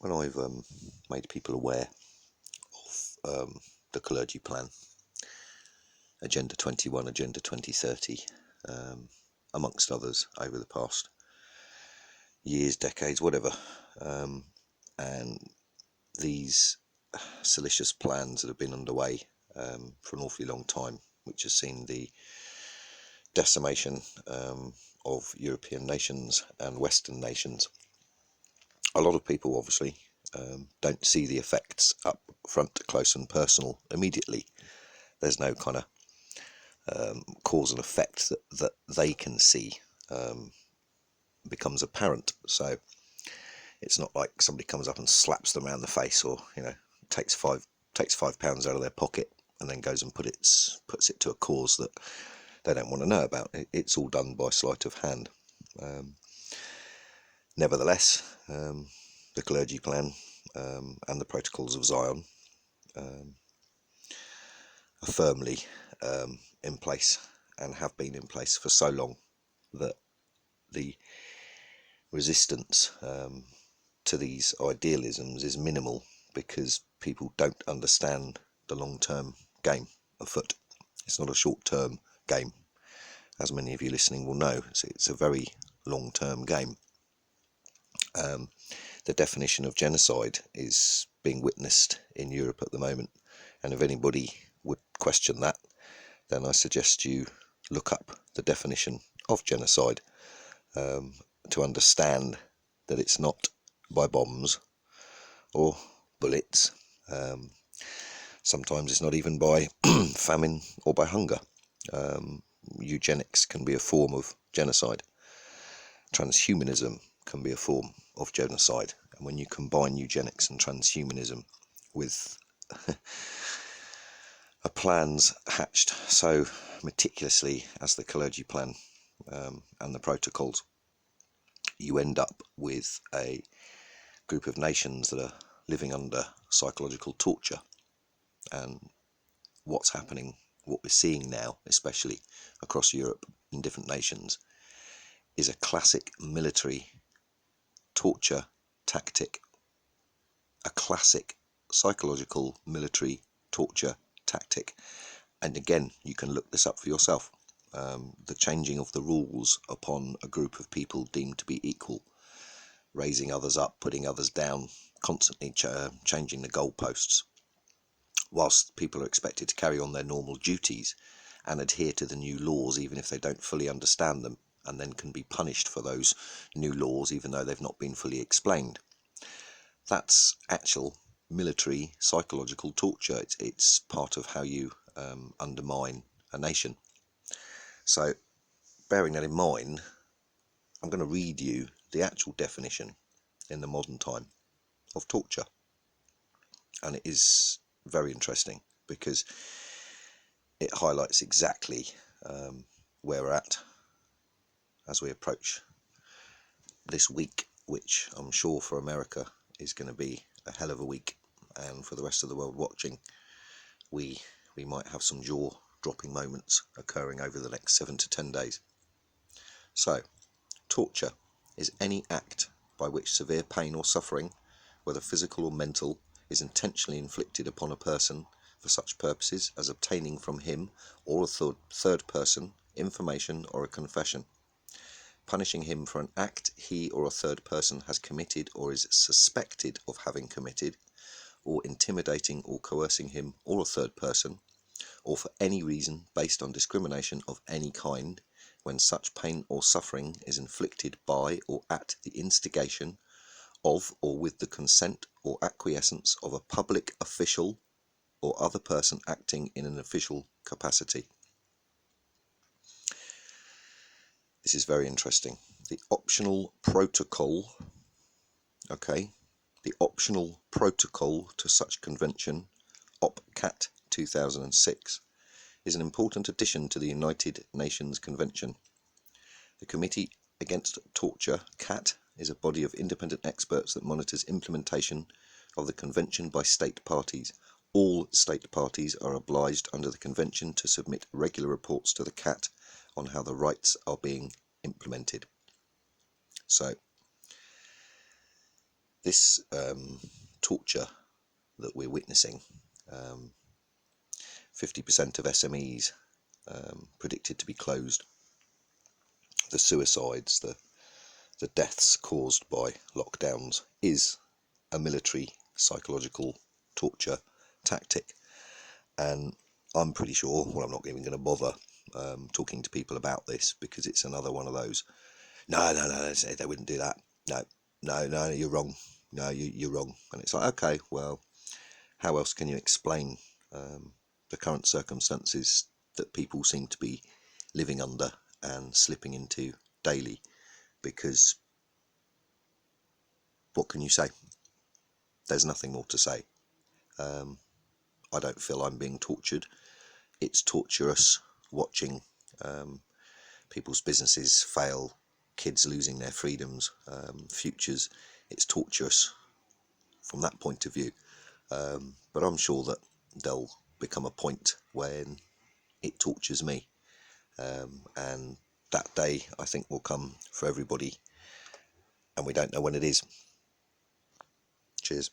when I've made people aware of the clergy plan, Agenda 21, Agenda 2030, amongst others over the past years, decades, whatever, and these salacious plans that have been underway for an awfully long time, which has seen the decimation of European nations and Western nations. A lot of people obviously don't see the effects up front, close and personal immediately. There's no kind of cause and effect that they can see becomes apparent. So it's not like somebody comes up and slaps them around the face, or takes £5 out of their pocket and then goes and puts it to a cause that they don't want to know about. It's all done by sleight of hand. Nevertheless, the clergy plan and the protocols of Zion are firmly in place and have been in place for so long that the resistance to these idealisms is minimal, because people don't understand the long-term game afoot. It's not a short-term game, as many of you listening will know. It's a very long-term game. The definition of genocide is being witnessed in Europe at the moment, and if anybody would question that, then I suggest you look up the definition of genocide to understand that it's not by bombs or bullets. Sometimes it's not even by famine or by hunger. Eugenics can be a form of genocide. Transhumanism can be a form of genocide. And when you combine eugenics and transhumanism with plans hatched so meticulously as the clergy plan and the protocols, you end up with a group of nations that are living under psychological torture. And what's happening, what we're seeing now, especially across Europe in different nations, is a classic military torture tactic, a classic psychological military torture tactic. And again, you can look this up for yourself. The changing of the rules upon a group of people deemed to be equal, raising others up, putting others down, constantly changing the goalposts, whilst people are expected to carry on their normal duties and adhere to the new laws even if they don't fully understand them, and then can be punished for those new laws even though they've not been fully explained. That's actual military psychological torture. It's part of how you undermine a nation. So, bearing that in mind, I'm going to read you the actual definition in the modern time of torture. And it is very interesting because it highlights exactly where we're at as we approach this week, which I'm sure for America is going to be a hell of a week, and for the rest of the world watching, we might have some jaw-dropping moments occurring over the next 7 to 10 days. So, torture is any act by which severe pain or suffering, whether physical or mental, is intentionally inflicted upon a person for such purposes as obtaining from him or a third person information or a confession, punishing him for an act he or a third person has committed or is suspected of having committed, or intimidating or coercing him or a third person, or for any reason based on discrimination of any kind, when such pain or suffering is inflicted by or at the instigation of or with the consent or acquiescence of a public official or other person acting in an official capacity. This is very interesting. The optional protocol, the optional protocol to such convention, OPCAT 2006, is an important addition to the United Nations Convention. The Committee Against Torture, CAT, is a body of independent experts that monitors implementation of the convention by state parties. All state parties are obliged under the convention to submit regular reports to the CAT on how the rights are being implemented. So, This torture that we're witnessing, 50% of SMEs predicted to be closed, the suicides, the deaths caused by lockdowns, is a military psychological torture tactic. And I'm pretty sure, well, I'm not even going to bother talking to people about this, because it's another one of those, no, they wouldn't do that. No, you're wrong. No, you're wrong. And it's like, okay, well, how else can you explain the current circumstances that people seem to be living under and slipping into daily? Because what can you say? There's nothing more to say. I don't feel I'm being tortured. It's torturous watching people's businesses fail, kids losing their freedoms, futures. It's torturous from that point of view. But I'm sure that there'll become a point when it tortures me. And that day, I think, will come for everybody, and we don't know when it is. Cheers.